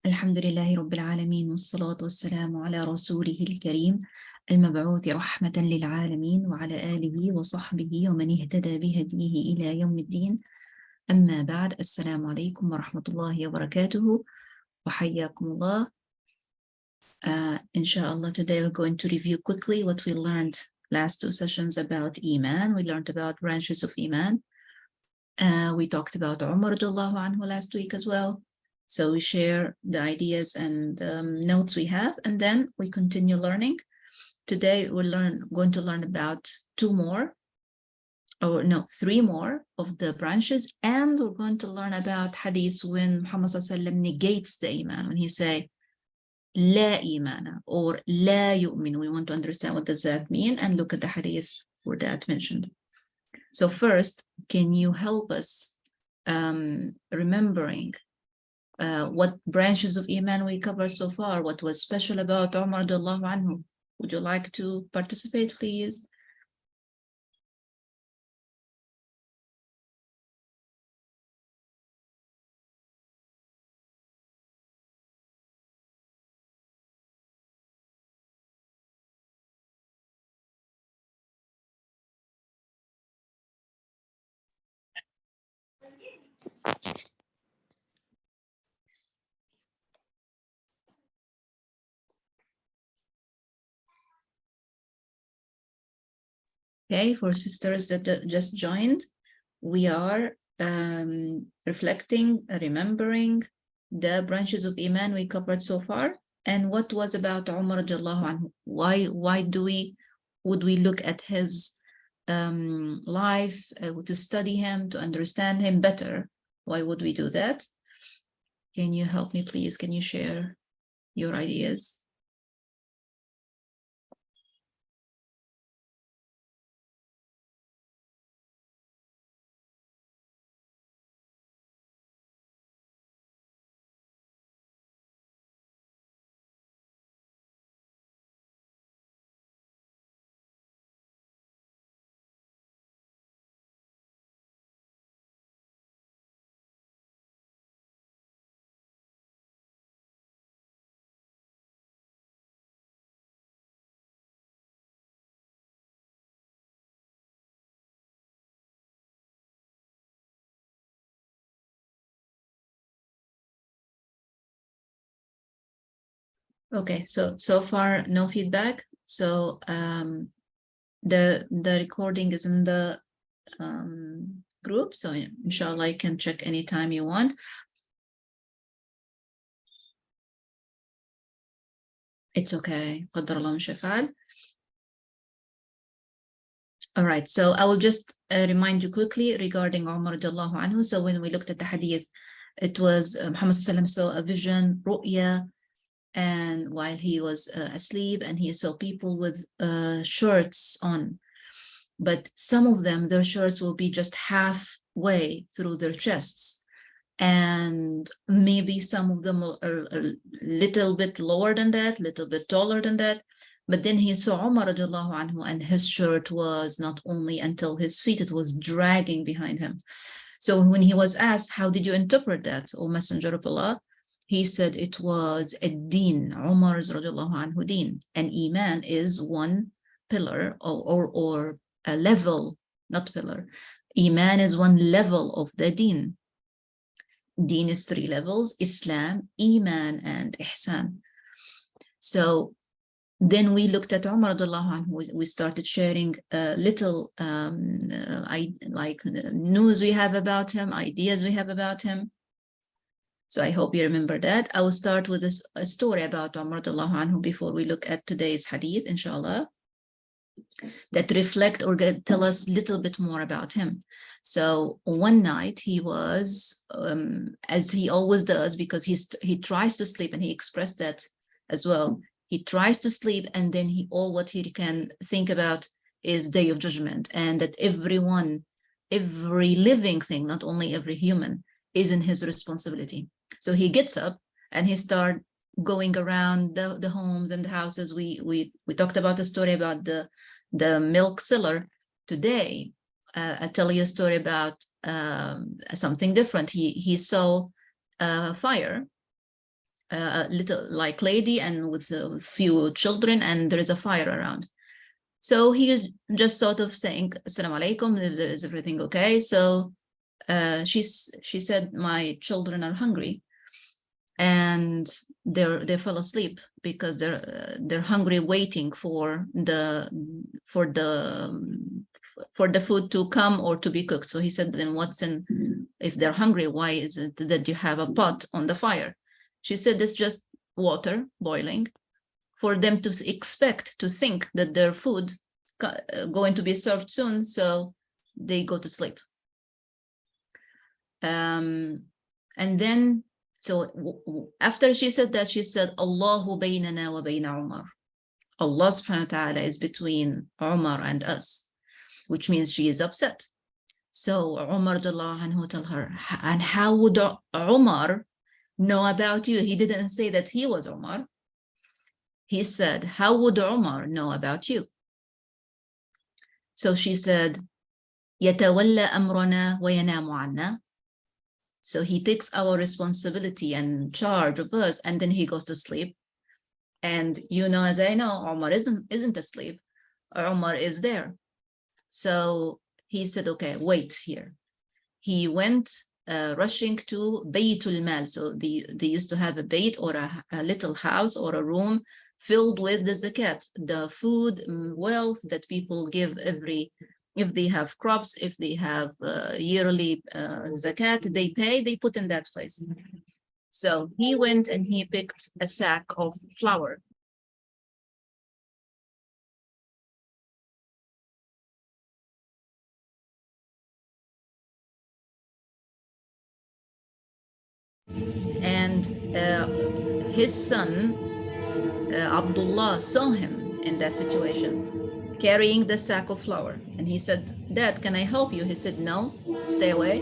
الحمد لله رب العالمين والصلاة والسلام على رسوله الكريم المبعوث رحمة للعالمين وعلى آله وصحبه ومن اهتدى بهديه إلى يوم الدين. أما بعد، السلام عليكم ورحمة الله وبركاته وحياكم الله. Inshallah, today we're going to review quickly what we learned last two sessions about Iman. We learned about branches of Iman. We talked about Umar radiallahu anhu last week as well. So we share the ideas and notes we have, and then we continue learning. Today we're going to learn about three more of the branches, and we're going to learn about hadith when Muhammad negates the iman, when he say la imana or la yu'min. We want to understand what does that mean and look at the hadith for that mentioned. So first, can you help us remembering what branches of Iman we covered so far? What was special about Umar radiallahu anhu? Would you like to participate, please? Okay, for sisters that just joined, we are reflecting, remembering the branches of Iman we covered so far, and what was about Umar radiallahu anhu. Why would we look at his life to study him, to understand him better? Why would we do that? Can you help me, please? Can you share your ideas? Okay, so far no feedback. So the recording is in the group, so inshallah you can check anytime you want. It's okay. قدر الله ما شاء فعل. All right, so I will just remind you quickly regarding Umar radiallahu anhu. So when we looked at the hadith, it was Muhammad saw a vision, ru'ya, and while he was asleep, and he saw people with shirts on, but some of them, their shirts will be just halfway through their chests, and maybe some of them are a little bit lower than that, little bit taller than that. But then he saw Umar radiallahu anhu, and his shirt was not only until his feet, it was dragging behind him. So when he was asked, how did you interpret that, O Messenger of Allah? He said it was a deen, Umar's radiallahu anhu deen. And Iman is one pillar or a level, not pillar. Iman is one level of the deen. Deen is three levels: Islam, Iman, and Ihsan. So then we looked at Umar radiallahu anhu. We started sharing little news we have about him, ideas we have about him. So I hope you remember that. I will start with a story about Umar radiallahu anhu before we look at today's hadith, inshallah, that reflect or tell us a little bit more about him. So one night he was, as he always does, because he tries to sleep, and he expressed that as well. He tries to sleep, and then what he can think about is Day of Judgment, and that every living thing, not only every human, is in his responsibility. So he gets up and he starts going around the homes and the houses. We talked about the story about the milk seller. Today, I'll tell you a story about something different. He saw fire a little like lady and with few children, and there is a fire around. So he is just sort of saying, "Assalamu alaikum, is everything okay?" So she said, "My children are hungry," and they fell asleep because they're hungry, waiting for the food to come or to be cooked. So he said, "Then what's in? If they're hungry, why is it that you have a pot on the fire?" She said, "It's just water boiling," for them to expect, to think that their food going to be served soon, so they go to sleep. And then, so after she said that, she said, "Allahu baynana wa bayna Umar." Allah subhanahu wa ta'ala is between Umar and us, which means she is upset. So Umar anhu tell her, "And how would Umar know about you?" He didn't say that he was Umar. He said, "How would Umar know about you?" So she said, يتولى أمرنا وينام عنا. So he takes our responsibility and charge of us, and then he goes to sleep. And you know, as I know, Omar isn't asleep. Omar is there. So he said, "Okay, wait here." He went rushing to Baytul Mal. So they used to have a bayt, or a little house or a room filled with the zakat, the food wealth that people give if they have crops, if they have yearly zakat, they put in that place. So he went and he picked a sack of flour. And his son, Abdullah, saw him in that situation, carrying the sack of flour. And he said, "Dad, can I help you?" He said, "No, stay away."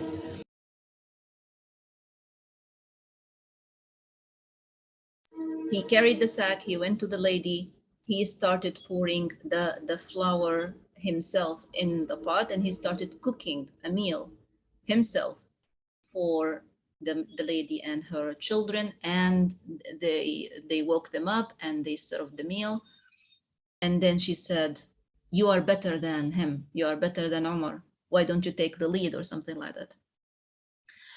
He carried the sack, he went to the lady, he started pouring the flour himself in the pot, and he started cooking a meal himself for the lady and her children, and they woke them up and they served the meal. And then she said, "You are better than him, you are better than Omar, why don't you take the lead?" or something like that.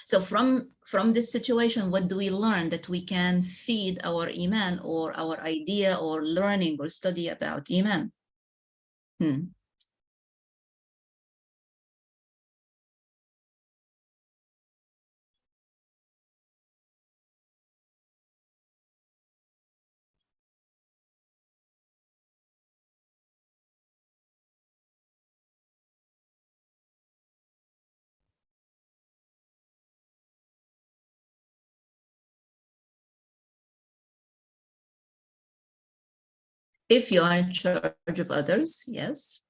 So from this situation, what do we learn? That we can feed our Iman, or our idea or learning or study about Iman. If you are in charge of others, yes.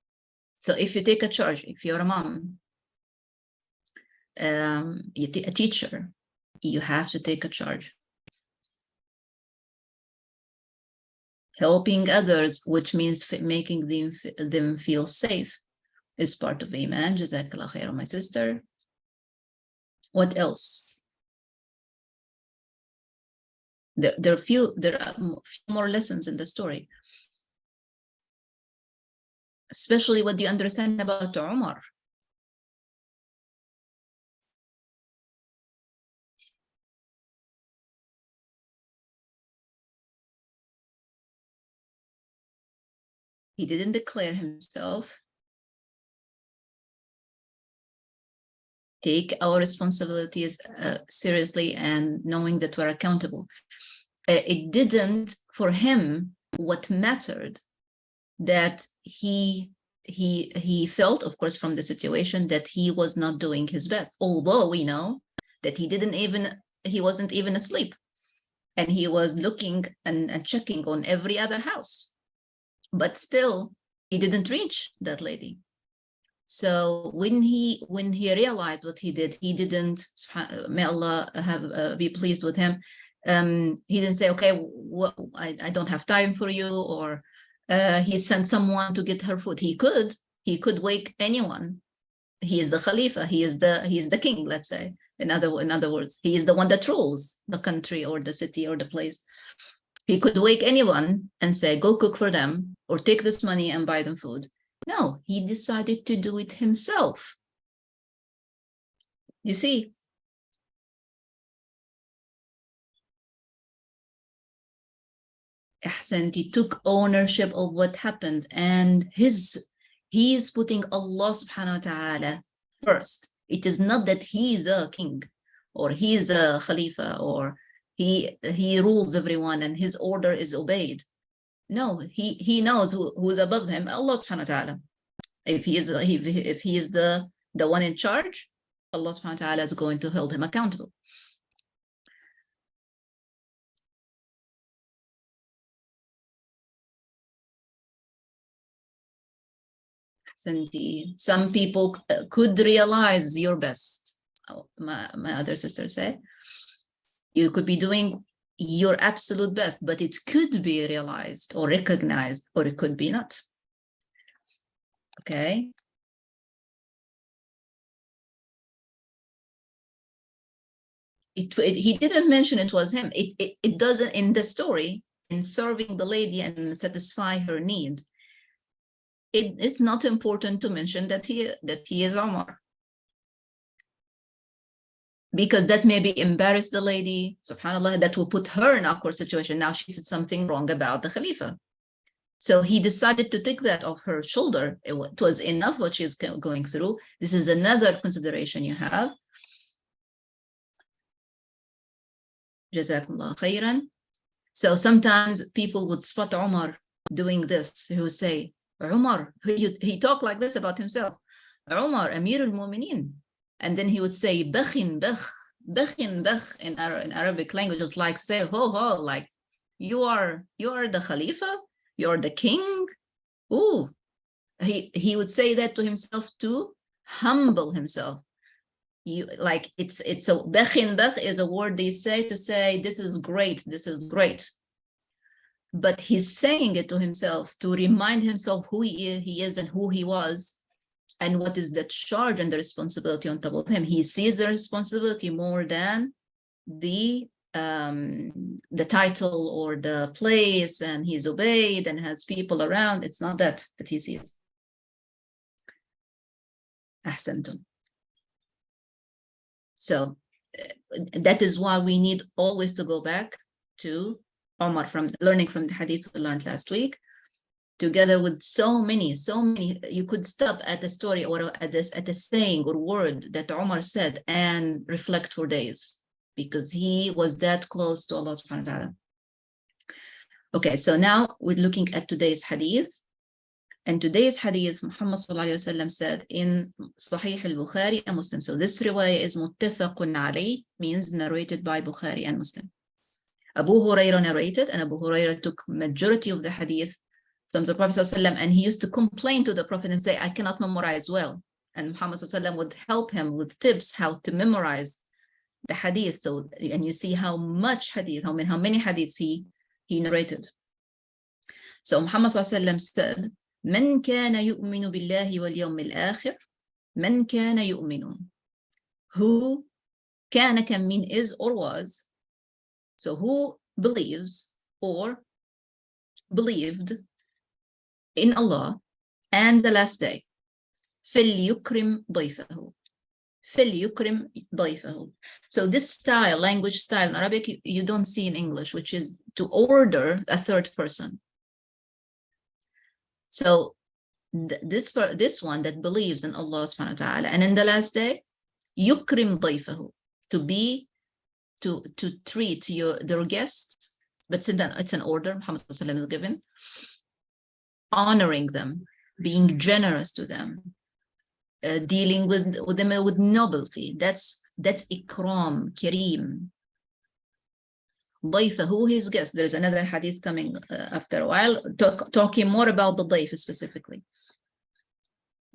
So if you take a charge, if you're a mom, a teacher, you have to take a charge. Helping others, which means making them feel safe, is part of Iman. Jazakallah khair, my sister. What else? There are few more lessons in the story, especially what do you understand about Umar? He didn't declare himself. Take our responsibilities seriously, and knowing that we're accountable. It didn't, for him, what mattered, that he felt, of course, from the situation, that he was not doing his best, although we know that he wasn't even asleep, and he was looking and checking on every other house, but still he didn't reach that lady. So when he realized what he did, he didn't, may Allah have be pleased with him, he didn't say, "Okay, I don't have time for you," or he sent someone to get her food. He could wake anyone. He is the Khalifa, he is the king, let's say. In other words, he is the one that rules the country or the city or the place. He could wake anyone and say, go cook for them or take this money and buy them food. No, he decided to do it himself. You see, he took ownership of what happened, and he is putting Allah subhanahu wa ta'ala first. It is not that he is a king or he is a khalifa or he rules everyone and his order is obeyed. No, he knows who is above him, Allah subhanahu wa ta'ala. If he is the one in charge, Allah subhanahu wa ta'ala is going to hold him accountable. Some people could realize your best. My other sister said, you could be doing your absolute best, but it could be realized or recognized, or it could be not. Okay. He didn't mention it was him. It doesn't in the story, in serving the lady and satisfy her need. It is not important to mention that he is Omar, because that maybe embarrass the lady, subhanallah, that will put her in an awkward situation. Now she said something wrong about the Khalifa. So he decided to take that off her shoulder. It was enough what she's going through. This is another consideration you have. Jazakumullah khairan. So sometimes people would spot Umar doing this. He would say, Umar, he talked like this about himself. Umar, Amir al-Mu'mineen. And then he would say, Bakhin, Bakh, Bakhin, Bakh in Arabic language, just like say, ho, ho, like you are the Khalifa, you're the king. Ooh, he would say that to himself to humble himself. Like it's a Bakhin, Bakh is a word they say to say, this is great, this is great. But he's saying it to himself to remind himself who he is and who he was, and what is the charge and the responsibility on top of him. He sees the responsibility more than the title or the place, and he's obeyed and has people around. It's not that he sees. Ahsantum. So that is why we need always to go back to Omar, from learning from the hadith we learned last week, together with so many, you could stop at a story or at a saying or word that Omar said and reflect for days, because he was that close to Allah subhanahu wa ta'ala. Okay, so now we're looking at today's hadith. And today's hadith, Muhammad sallallahu alayhi wa sallam said in Sahih al-Bukhari and Muslim. So this riwayah is muttafaqun alayh, means narrated by Bukhari and Muslim. Abu Hurairah narrated, and Abu Hurairah took majority of the hadith from the Prophet ﷺ, and he used to complain to the Prophet and say, I cannot memorize well. And Muhammad ﷺ would help him with tips how to memorize the hadith. So, and you see how much hadith, how many hadiths he narrated. So Muhammad ﷺ said, من كان يؤمن بالله واليوم الآخر من كان يؤمن. Who كان can mean is or was. So who believes or believed in Allah and the last day, فليكرم ضيفه. فليكرم ضيفه. So this style, language style in Arabic, you don't see in English, which is to order a third person. So this one that believes in Allah subhanahu wa ta'ala and in the last day, يكرم ضيفه, to treat their guests, but it's an order Muhammad sallallahu alaihi wasallam is given, honoring them, being generous to them, dealing with them with nobility. That's ikram, kareem. ضيفه, his guest. There's another hadith coming after a while talking more about the ضيف specifically.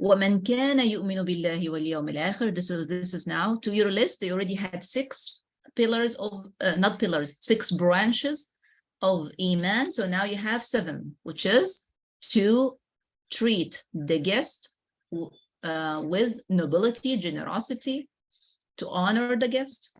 وَمَنْ كَانَ يُؤْمِنُ بِاللَّهِ وَالْيَوْمِ الْآخِرِ. This is now to your list. You already had 6 pillars of, not pillars, 6 branches of Iman. So now you have 7, which is to treat the guest with nobility, generosity, to honor the guest.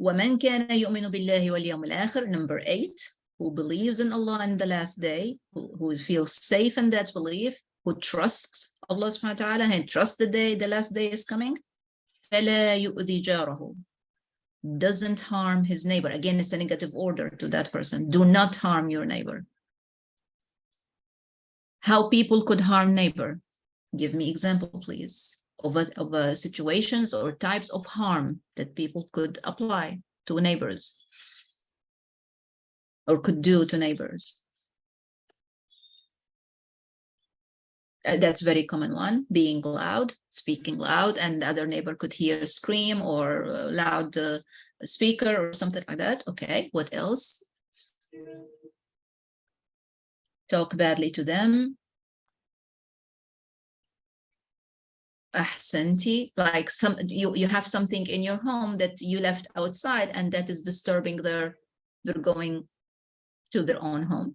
وَمَنْ كَانَ يُؤْمِنُ بِاللَّهِ وَالْيَوْمِ الْآخِرِ, number 8, who believes in Allah and the last day, who feels safe in that belief, who trusts Allah subhanahu wa ta'ala and trusts the last day is coming. فَلَا يُؤْذِي جَارَهُ, doesn't harm his neighbor. Again, it's a negative order to that person. Do not harm your neighbor. How people could harm neighbor? Give me example, please, of situations or types of harm that people could apply to neighbors or could do to neighbors. That's a very common one, being loud, speaking loud, and the other neighbor could hear a scream or a loud speaker or something like that. Okay, what else? Talk badly to them. Ahsanti, like you have something in your home that you left outside and that is disturbing they're going to their own home.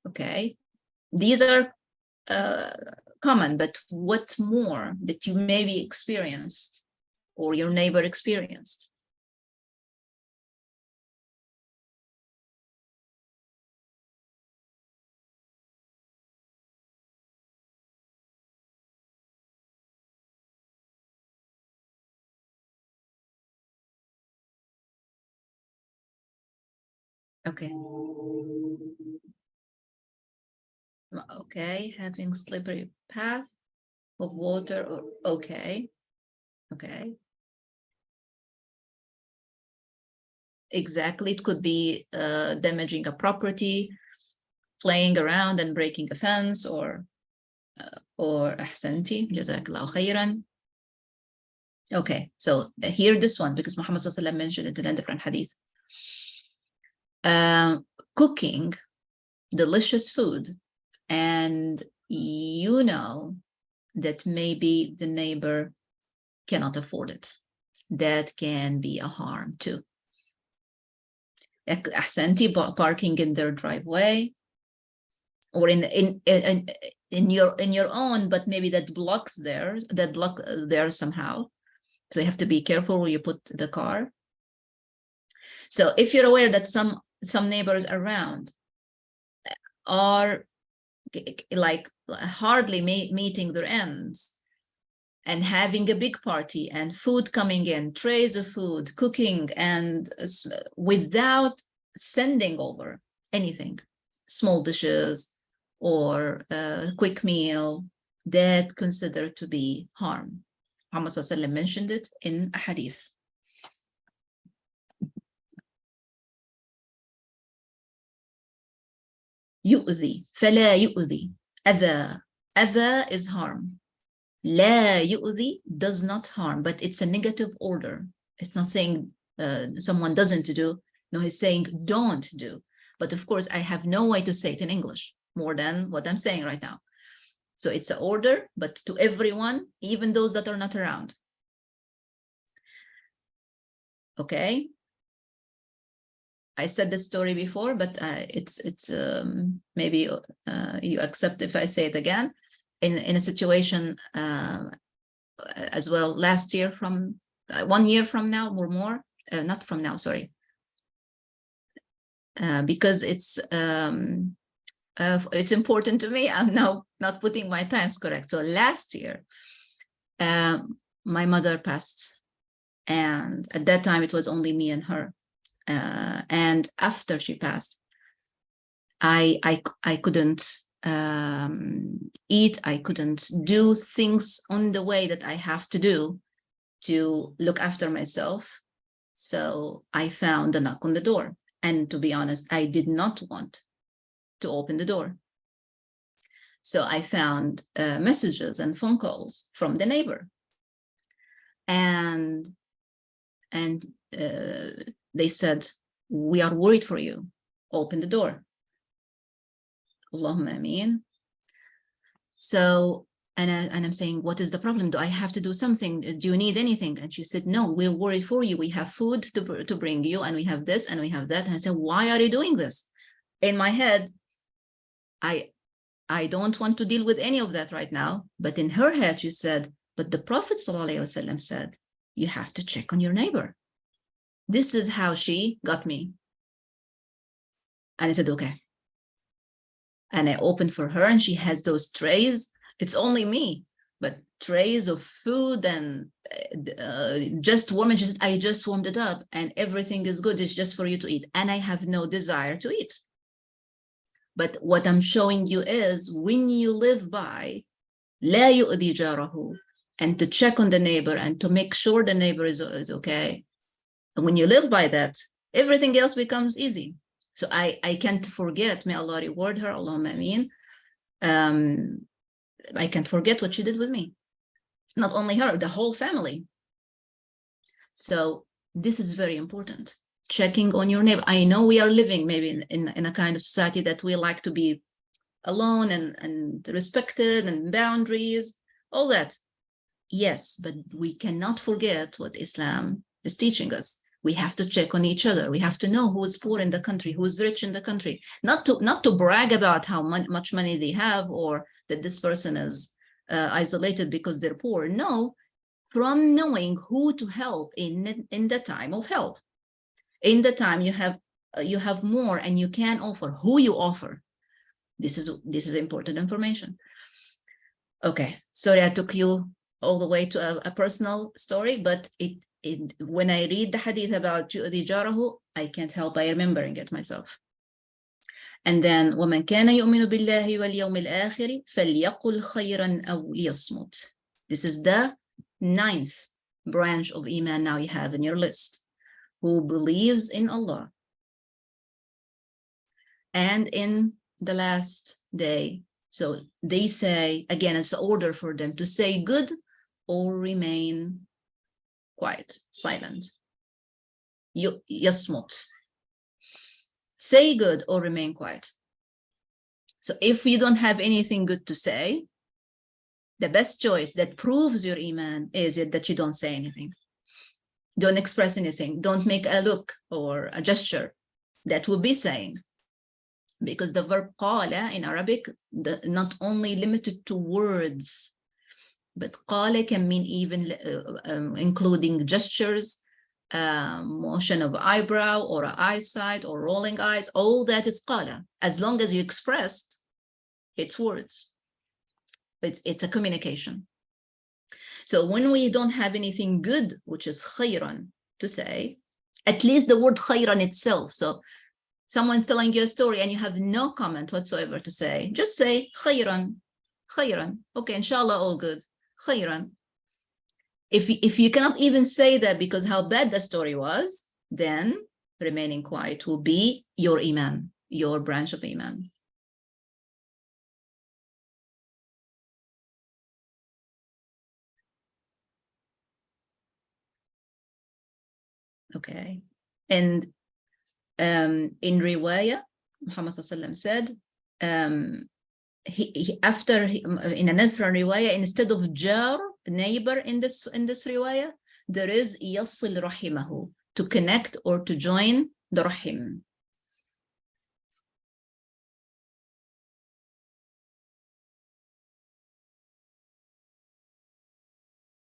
Okay, these are common, but what more that you maybe experienced or your neighbor experienced? Okay. Okay, having slippery path of water, or okay. Exactly, it could be damaging a property, playing around and breaking a fence, or ahsanti, jazakallahu khairan. Okay, so here this one, because Muhammad sallallahu alaihi wasallam mentioned it in a different hadith. Cooking delicious food, and you know that maybe the neighbor cannot afford it. That can be a harm too. Ahsanti, parking in their driveway, or in your own, but maybe that block there somehow. So you have to be careful where you put the car. So if you're aware that some neighbors around are like hardly meeting their ends and having a big party and food coming in, trays of food, cooking, and without sending over anything, small dishes or a quick meal, that considered to be harm. Muhammad sallallahu alaihi wasallam mentioned it in a hadith. يؤذي, فلا يؤذي, أذى is harm. لا يؤذي, does not harm, but it's a negative order. It's not saying someone doesn't do. No, he's saying don't do. But of course, I have no way to say it in English more than what I'm saying right now. So it's an order, but to everyone, even those that are not around. Okay. I said this story before, but it's maybe you accept if I say it again. In a situation as well last year, from 1 year from now or more, not from now, sorry, because it's important to me. I'm now not putting my times correct. So last year, my mother passed, and at that time it was only me and her. And after she passed, I couldn't eat. I couldn't do things on the way that I have to do to look after myself. So I found a knock on the door. And to be honest, I did not want to open the door. So I found messages and phone calls from the neighbor. And they said, we are worried for you. Open the door. Allahumma ameen. So, and I'm saying, what is the problem? Do I have to do something? Do you need anything? And she said, no, we're worried for you. We have food to bring you, and we have this, and we have that. And I said, why are you doing this? In my head, I I don't want to deal with any of that right now. But in her head, she said, but the Prophet ﷺ said, you have to check on your neighbor. This is how she got me. And I said, okay. And I opened for her, and she has those trays. It's only me, but trays of food and just warming. She said, I just warmed it up and everything is good. It's just for you to eat. And I have no desire to eat. But what I'm showing you is when you live by لا يؤذي جاره, and to check on the neighbor and to make sure the neighbor is okay. And when you live by that, everything else becomes easy. So I can't forget, may Allah reward her, Allahumma ameen. I can't forget what she did with me. Not only her, the whole family. So this is very important. Checking on your neighbor. I know we are living maybe in a kind of society that we like to be alone and respected and boundaries, all that. Yes, but we cannot forget what Islam is teaching us. We have to check on each other. We have to know who is poor in the country, who is rich in the country. Not to brag about how much money they have or that this person is isolated because they're poor. No, from knowing who to help in the time of help. In the time you have more and you can offer, who you offer. This is important information. Okay, sorry I took you all the way to a personal story, but when I read the hadith about yu'di jarahu, I can't help by remembering it myself. And then وَمَنْ كَانَ يُؤْمِنُ بِاللَّهِ وَالْيَوْمِ الْآخِرِ فَلْيَقُلْ خَيْرًا أَوْ لِيَصْمُتْ. This is the 9th branch of Iman now you have in your list. Who believes in Allah and in the last day. So they say, again, it's an order for them to say good or remain quiet, silent. Yasmut. Say good or remain quiet. So if you don't have anything good to say, the best choice that proves your Iman is that you don't say anything. Don't express anything. Don't make a look or a gesture. That would be saying. Because the verb qala in Arabic, not only limited to words, but qala can mean even including gestures, motion of eyebrow or eyesight or rolling eyes. All that is qala. As long as you expressed, it's words. It's a communication. So when we don't have anything good, which is khayran, to say, at least the word khayran itself. So someone's telling you a story and you have no comment whatsoever to say, just say khayran, khayran. Okay, inshallah, all good, khayran. If you cannot even say that because how bad the story was, then remaining quiet will be your Iman, your branch of Iman. Okay, and in riwayah, Muhammad said, in another riwayah, instead of jar, neighbor, in this riwayah, there is yasil rahimahu, to connect or to join the rahim.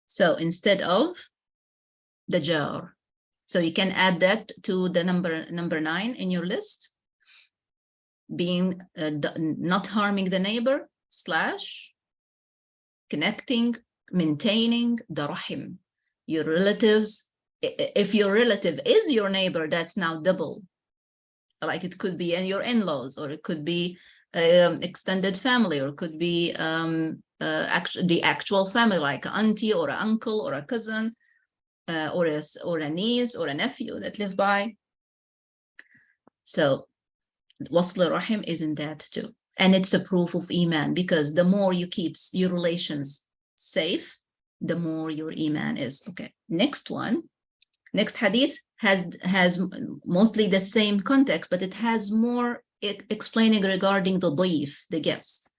So instead of the jar. So you can add that to the number 9 in your list, being not harming the neighbor / connecting, maintaining the rahim, your relatives. If your relative is your neighbor, that's now double. Like it could be your in-laws, or it could be extended family, or it could be the actual family, like an auntie or an uncle or a cousin. Or a niece or a nephew that live by. So wasl rahim is in that too. And it's a proof of Iman, because the more you keep your relations safe, the more your Iman is. Okay, next hadith has mostly the same context, but it has more explaining regarding the dayf, the guest.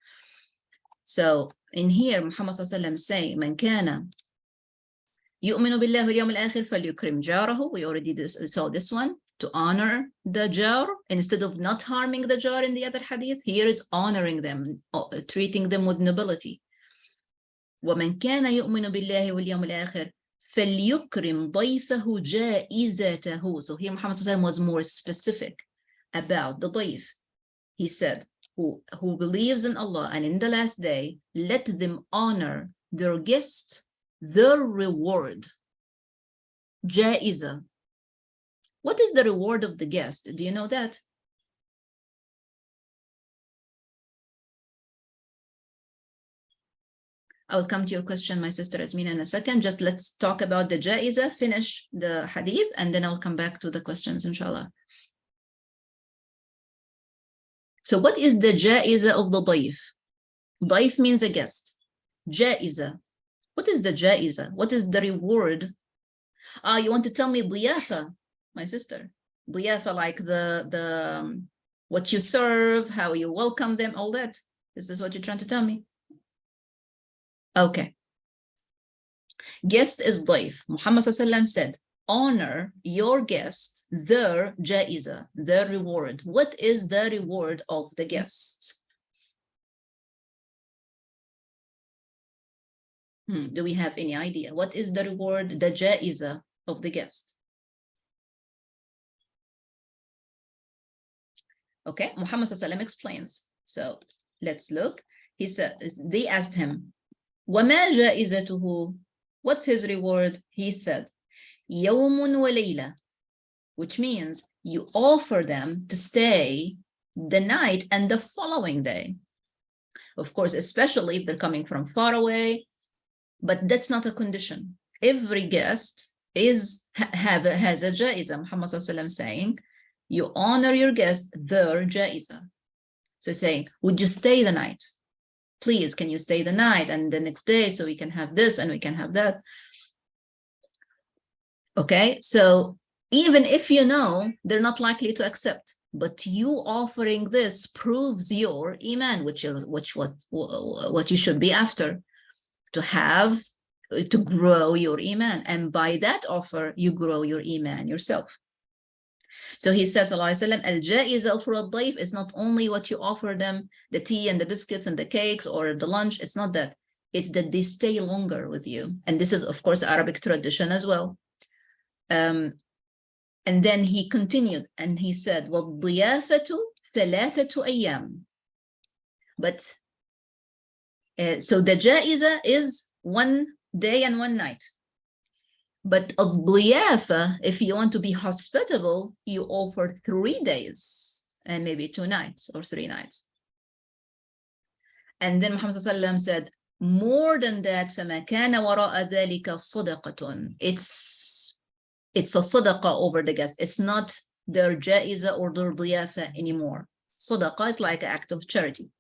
So in here, Muhammad sallallahu is saying, man kana يؤمن بالله واليوم الآخر فليكرم جاره. We already saw this one. to honor the jar instead of not harming the jar in the other hadith. Here is honoring them, treating them with nobility. ومن كان يؤمن بالله واليوم الآخر فليكرم ضيفه جائزته. So here Muhammad ﷺ was more specific about the ضيف. He said, who believes in Allah and in the last day, let them honor their guest, their reward. جائزة. What is the reward of the guest? Do you know that? I'll come to your question, my sister Asmina, in a second. Just let's talk about the jaiza, finish the hadith, and then I'll come back to the questions, inshallah. So what is the jaiza of the daif? Daif means a guest. Jaiza. What is the jaiza? What is the reward? You want to tell me diyafa, my sister? Diyafa, like the what you serve, how you welcome them, all that. Is this what you're trying to tell me? Okay. Guest is daif. Muhammad ﷺ said, honor your guest, their jaiza, their reward. What is the reward of the guest? Do we have any idea? What is the reward, the jaiza of the guest? Okay, Muhammad ﷺ explains. So let's look. He said, they asked him, وَمَا جَائِزَتُهُ? What's his reward? He said, يَوْمٌ وَلَيْلَةٌ, which means you offer them to stay the night and the following day. Of course, especially if they're coming from far away, but that's not a condition. Every guest has a jaiza. Muhammad ﷺ saying, you honor your guest, their jaiza. So saying, would you stay the night? Please, can you stay the night and the next day so we can have this and we can have that? Okay, so even if you know they're not likely to accept, but you offering this proves your iman, what you should be after, to grow your iman, and by that offer you grow your iman yourself. So he said, sallallahu alaihi wasallam, al-jaiza for al-daif is not only what you offer them, the tea and the biscuits and the cakes or the lunch. It's not that. It's that they stay longer with you. And this is, of course, Arabic tradition as well. And then he continued and he said, وَالضِّيَافَةُ ثَلَاثَةُ أَيَّامٍ. But so the jaiza is 1 day and 1 night. But al-diyafa, if you want to be hospitable, you offer 3 days and maybe 2 nights or 3 nighs. And then Muhammad ﷺ said, more than that, فَمَا كَانَ وَرَاءَ ذَلِكَ صَدَقَةٌ. It's a sadaqah over the guest. It's not their jaiza or their diyafa anymore. Sadaqah is like an act of charity.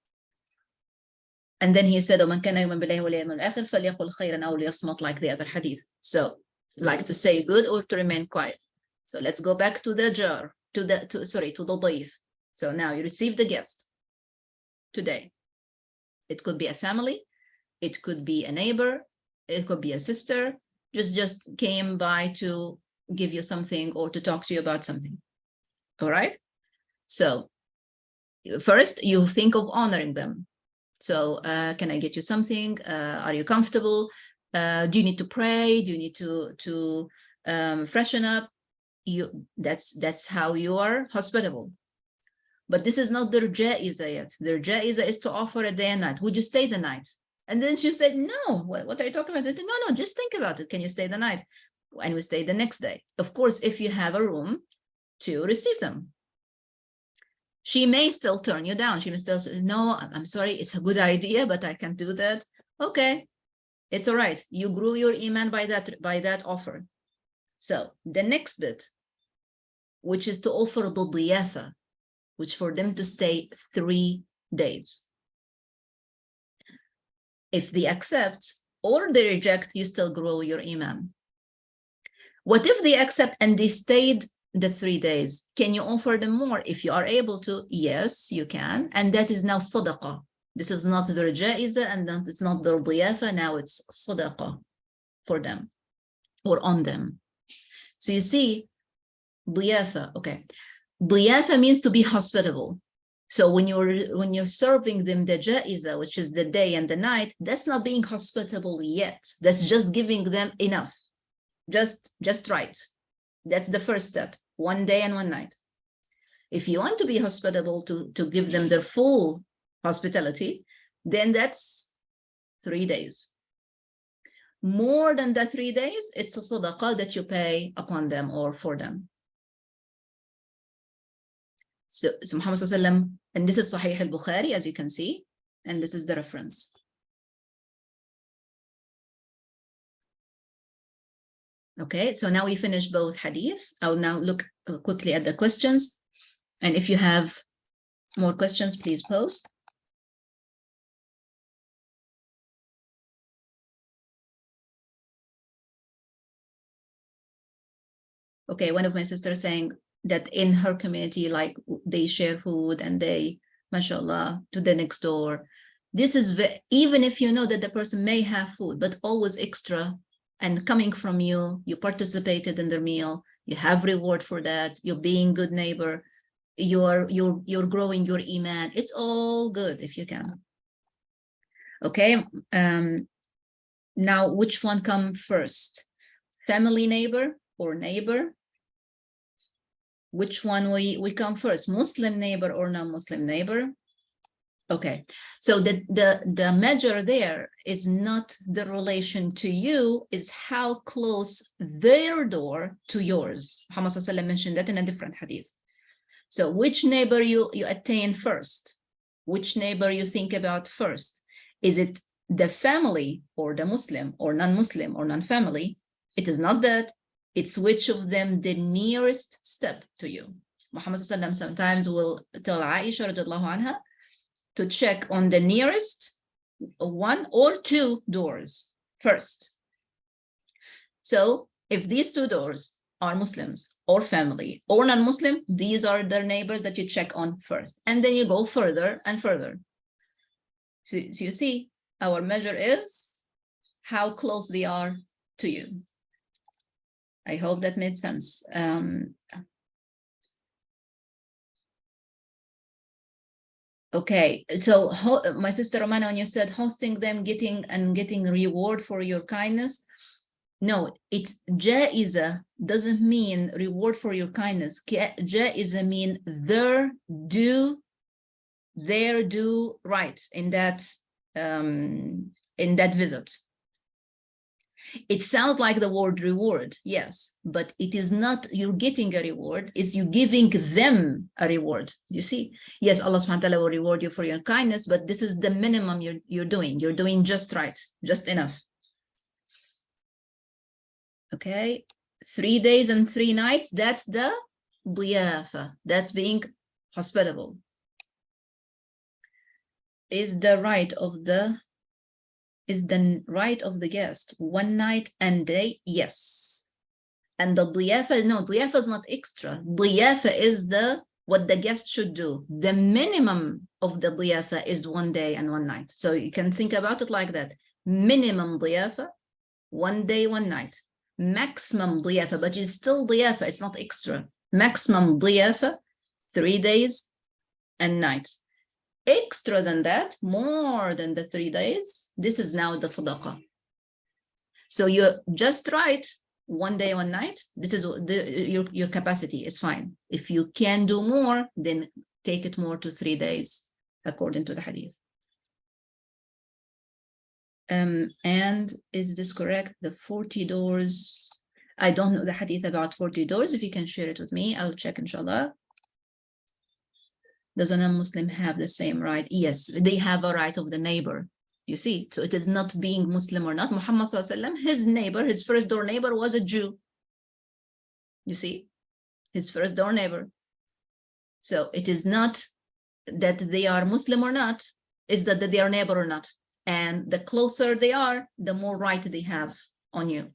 And then he said, وَمَنْ كَانَ يُؤْمِنُ بِاللَّهِ وَالْيَوْمِ الْآخِرِ فَلْيَقُلْ خَيْرًا أَوْ لِيَصْمُتْ, like the other hadith. So, like to say good or to remain quiet. So let's go back to the jar, to the daif. So now you receive the guest today. It could be a family, it could be a neighbor, it could be a sister, just came by to give you something or to talk to you about something. All right. So first you think of honoring them. So can I get you something? Are you comfortable? Do you need to pray? Do you need to freshen up? That's how you are hospitable. But this is not their jaiza yet. Their jaiza is to offer a day and night. Would you stay the night? And then she said, no, what are you talking about? No, just think about it. Can you stay the night? And we stay the next day. Of course, if you have a room to receive them. She may still turn you down. She may still say, no, I'm sorry, it's a good idea, but I can't do that. Okay, it's all right. You grew your iman by that offer. So the next bit, which is to offer the diyafa, which for them to stay 3 days. If they accept or they reject, you still grow your iman. What if they accept and they stayed the 3 days? Can you offer them more? If you are able to, yes, you can. And that is now sadaqah. This is not their jaiza and it's not their diyafa. Now it's sadaqah for them or on them. So you see, ضيافة. Okay. ضيافة means to be hospitable. So when you're serving them the jaiza, which is the day and the night, that's not being hospitable yet. That's just giving them enough. Just right. That's the first step. 1 day and 1 night. If you want to be hospitable, to give them their full hospitality, then that's 3 days. More than the 3 days, it's a sadaqah that you pay upon them or for them. So Muhammad sallallahu, and this is Sahih al-Bukhari, as you can see, and this is the reference. Okay, so now we finished both hadiths. I'll now look quickly at the questions. And if you have more questions, please post. Okay, one of my sisters saying that in her community, like they share food and they, mashallah, to the next door. This is, even if you know that the person may have food, but always extra and coming from you, you participated in their meal, you have reward for that, you're being good neighbor, you're growing your Imaan. It's all good if you can. Okay, now which one come first? Family neighbor or neighbor? Which one we come first, Muslim neighbor or non-Muslim neighbor? Okay, so the measure there is not the relation to you, is how close their door to yours. Muhammad sallallahu alaihi wasallam mentioned that in a different hadith. So which neighbor you attain first? Which neighbor you think about first? Is it the family or the Muslim or non-Muslim or non-family? It is not that. It's which of them the nearest step to you. Muhammad sallallahu sometimes will tell Aisha radiallahu anha to check on the nearest 1 or 2 doors first. So if these 2 doors are Muslims or family or non-Muslim, these are the neighbors that you check on first. And then you go further and further. So you see, our measure is how close they are to you. I hope that made sense. Okay, so my sister Romana, when you said hosting them, getting reward for your kindness, no, it's jaiza doesn't mean reward for your kindness. Jaiza mean their do right in that visit. It sounds like the word reward, yes, but it is not you're getting a reward, it's you giving them a reward. You see, yes, Allah subhanahu wa ta'ala will reward you for your kindness, but this is the minimum you're doing. You're doing just right, just enough. Okay, 3 days and 3 nights, that's the diyafa, that's being hospitable. Is the right of the guest 1 night and day? Yes. And the diyafa, no, diyafa is not extra. Diyafa is what the guest should do. The minimum of the diyafa is 1 day and 1 night. So you can think about it like that. Minimum diyafa, 1 day, 1 night. Maximum diyafa, but it's still diyafa, it's not extra. Maximum diyafa, 3 days and nights. Extra than that, more than the 3 days, this is now the sadaqah. So you're just right, 1 day, 1 night, this is your capacity is fine. If you can do more, then take it more to 3 days, according to the hadith. And is this correct? The 40 doors, I don't know the hadith about 40 doors. If you can share it with me, I'll check, inshallah. Does a non-Muslim have the same right? Yes, they have a right of the neighbor. You see, so it is not being Muslim or not. Muhammad sallallahu alaihi wasallam, his neighbor, his first door neighbor was a Jew. You see, his first door neighbor. So it is not that they are Muslim or not, is that they are neighbor or not. And the closer they are, the more right they have on you.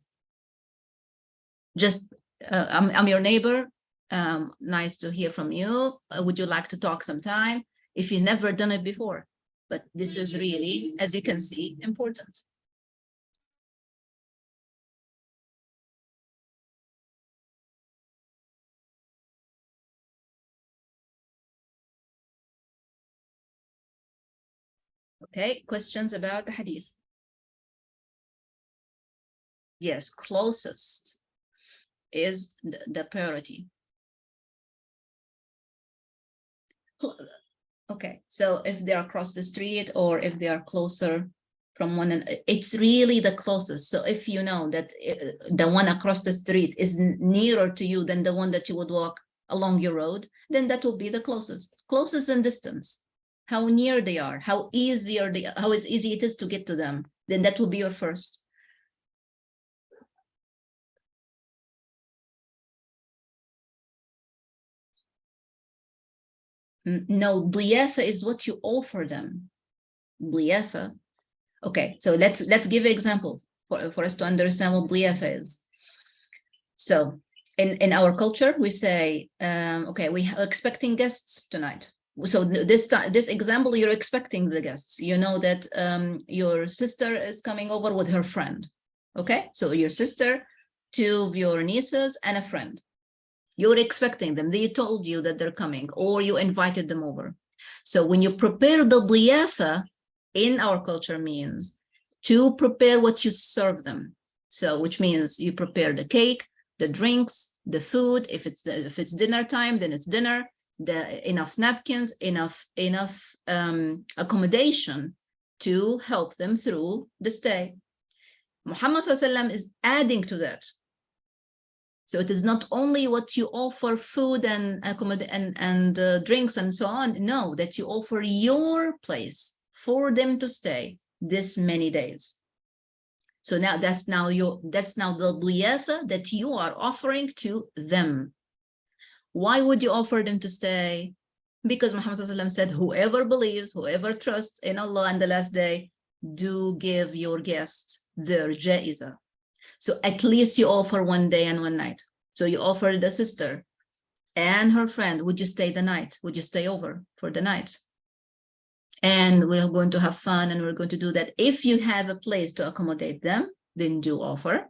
Just, I'm your neighbor. Nice to hear from you. Would you like to talk sometime? If you've never done it before, but this is really, as you can see, important. Okay, questions about the hadith? Yes, closest is the priority. Okay, so if they are across the street or if they are closer from one, it's really the closest. So if you know that the one across the street is nearer to you than the one that you would walk along your road, then that will be the closest. Closest in distance, how near they are, how easy it is to get to them, then that will be your first. No, ضيافة is what you offer them. ضيافة. Okay, so let's give an example for us to understand what ضيافة is. So in our culture, we say, okay, we are expecting guests tonight. So this example, you're expecting the guests. You know that your sister is coming over with her friend. Okay, so your sister, two of your nieces, and a friend. You're expecting them. They told you that they're coming, or you invited them over. So when you prepare the ضيافة, in our culture means to prepare what you serve them. So which means you prepare the cake, the drinks, the food. If it's dinner time, then it's dinner. Enough napkins, enough accommodation to help them through the stay. Muhammad ﷺ is adding to that. So it is not only what you offer, food and drinks and so on. No, that you offer your place for them to stay this many days. So now that's now the ضيافة that you are offering to them. Why would you offer them to stay? Because Muhammad ﷺ said, whoever believes, whoever trusts in Allah and the last day, do give your guests their ja'iza. So at least you offer 1 day and 1 night. So you offer the sister and her friend, would you stay the night? Would you stay over for the night? And we're going to have fun and we're going to do that. If you have a place to accommodate them, then do offer.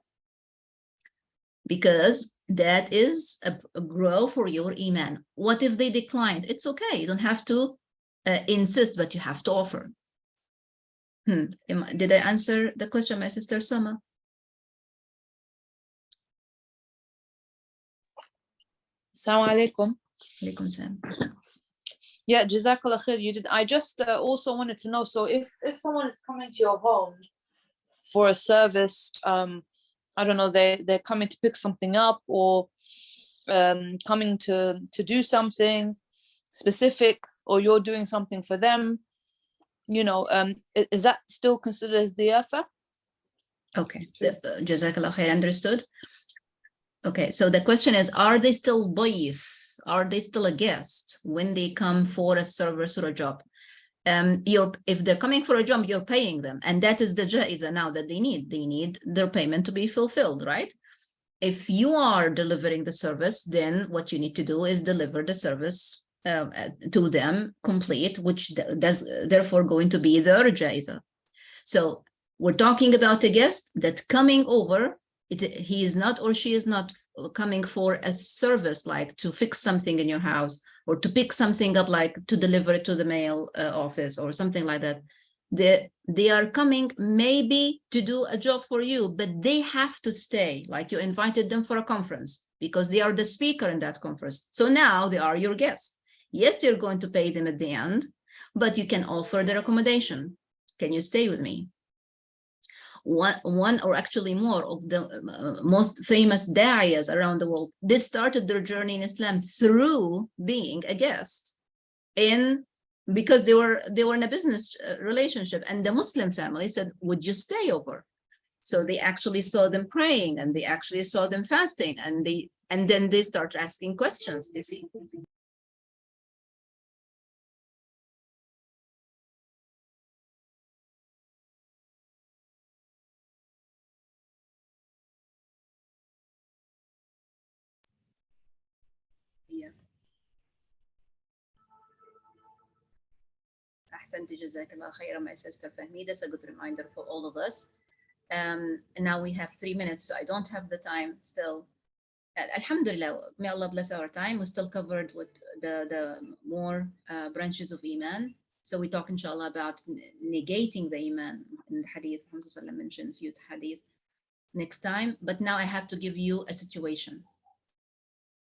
Because that is a grow for your Iman. What if they declined? It's okay. You don't have to insist, but you have to offer. Did I answer the question, my sister Sama? Assalamu alaikum. Alaikum salam. Yeah, Jazakallah khair. You did. I just also wanted to know. So if someone is coming to your home for a service, I don't know, they're coming to pick something up or coming to do something specific, or you're doing something for them, you know, is that still considered as diyafa? Okay, Jazakallah khair, understood. Okay, so the question is, are they still ضيف? Are they still a guest when they come for a service or a job? If they're coming for a job, you're paying them, and that is the ja'iza now that they need their payment to be fulfilled, right? If you are delivering the service, then what you need to do is deliver the service to them complete, which does therefore going to be their ja'iza. So we're talking about a guest that's coming over. He is not or she is not coming for a service, like to fix something in your house or to pick something up, like to deliver it to the mail office or something like that. They are coming maybe to do a job for you, but they have to stay, like you invited them for a conference because they are the speaker in that conference. So now they are your guests. Yes, you're going to pay them at the end, but you can offer their accommodation. Can you stay with me? One or actually more of the most famous da'iyas around the world, they started their journey in Islam through being a guest because they were in a business relationship, and the Muslim family said, would you stay over? So they actually saw them praying, and they actually saw them fasting, and then they start asking questions, you see. Yeah. Ahsanti, Jazakallah khairan, my sister Fahmi. That's a good reminder for all of us. Now we have 3 minutes, so I don't have the time still. Alhamdulillah, may Allah bless our time. We still covered with the more branches of Iman. So we talk, inshallah, about negating the Iman in the hadith. Muhammad mentioned a few hadith next time. But now I have to give you a situation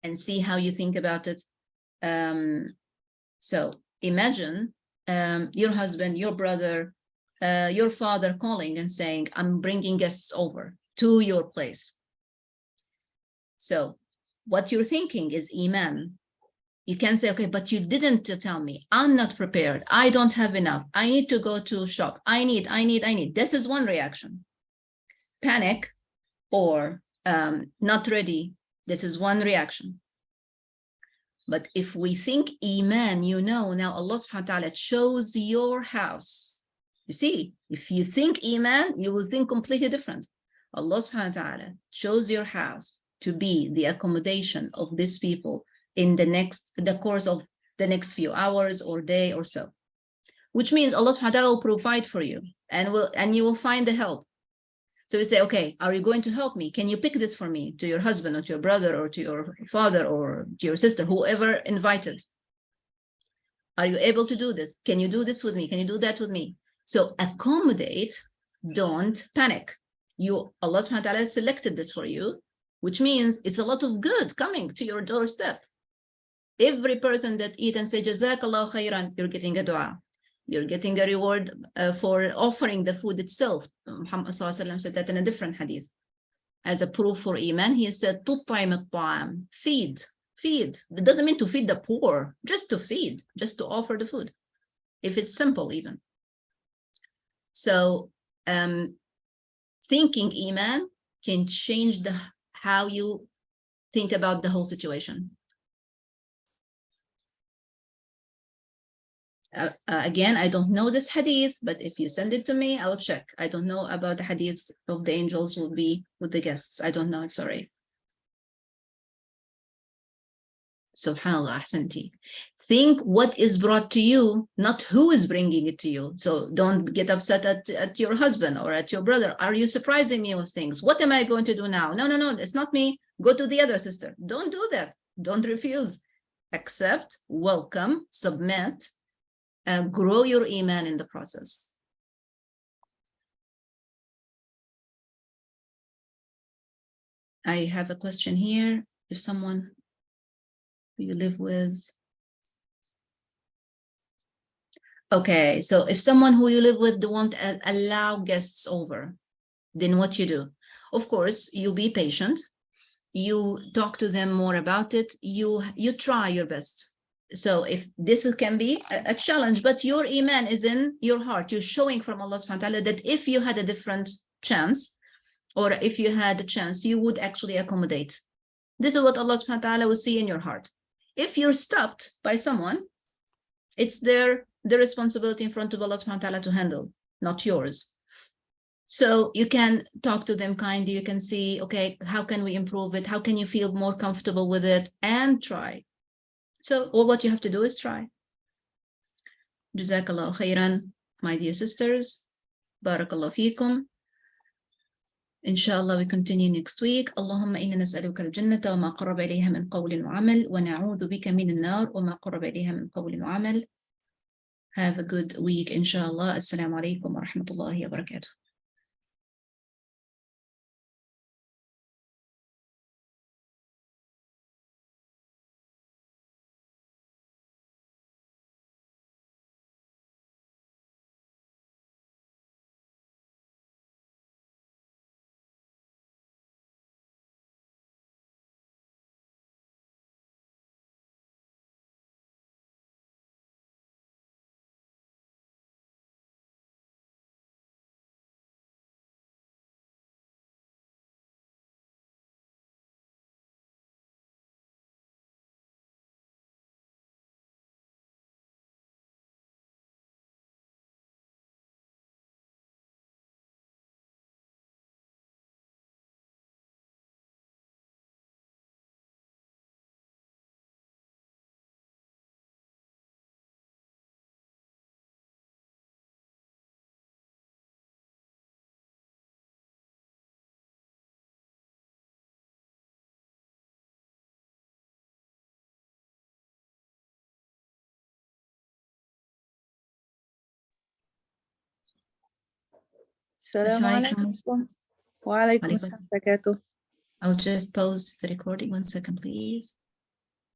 and see how you think about it. So imagine your husband, your brother, your father calling and saying, I'm bringing guests over to your place. So what you're thinking is Iman. You can say, okay, but you didn't tell me. I'm not prepared. I don't have enough. I need to go to shop. I need. This is one reaction. Panic or not ready. This is one reaction. But if we think Iman, now Allah subhanahu wa ta'ala chose your house. You see, if you think Iman, you will think completely different. Allah subhanahu wa ta'ala chose your house to be the accommodation of these people in the course of the next few hours or day or so, which means Allah subhanahu wa ta'ala will provide for you and you will find the help. So you say, okay, are you going to help me? Can you pick this for me to your husband or to your brother or to your father or to your sister, whoever invited? Are you able to do this? Can you do this with me? Can you do that with me? So accommodate, don't panic. Allah subhanahu wa ta'ala selected this for you, which means it's a lot of good coming to your doorstep. Every person that eat and say, Jazakallah khairan, you're getting a dua. You're getting a reward for offering the food itself. Muhammad said that in a different hadith. As a proof for Iman, he said, تطعم الطعام, feed. That doesn't mean to feed the poor, just to feed, just to offer the food, if it's simple even. So thinking Iman can change how you think about the whole situation. Again, I don't know this hadith, but if you send it to me, I'll check. I don't know about the hadith of the angels will be with the guests. I don't know it, sorry. Subhanallah, ahsanti. Think what is brought to you, not who is bringing it to you. So don't get upset at your husband or at your brother. Are you surprising me with things? What am I going to do now? No, it's not me. Go to the other sister. Don't do that. Don't refuse. Accept, welcome, submit, and grow your Iman in the process. I have a question here. If someone who you live with. Okay, so if someone who you live with won't allow guests over, then what you do? Of course, you be patient. You talk to them more about it. You try your best. So if this can be a challenge, but your Iman is in your heart. You're showing from Allah subhanahu wa ta'ala that if you had a different chance, or if you had a chance, you would actually accommodate. This is what Allah subhanahu wa ta'ala will see in your heart. If you're stopped by someone, it's their responsibility in front of Allah subhanahu wa ta'ala to handle, not yours. So you can talk to them kindly. You can see, okay, how can we improve it? How can you feel more comfortable with it? And try. So all what you have to do is try. Jazakallah khairan, my dear sisters. Barakallah feekum. Inshallah, we continue next week. Allahumma inna nas'aluka al-jannata wa ma qarraba ilayha min qawlin wa amal wa na'udhu bika min an-nar wa ma qarraba ilayha min qawlin wa amal. Have a good week, inshallah. Assalamu alaikum wa rahmatullahi wa barakatuh. السلام عليكم. وعليكم عليكم. السلام وبركاته. I'll just pause the recording 1 second, please.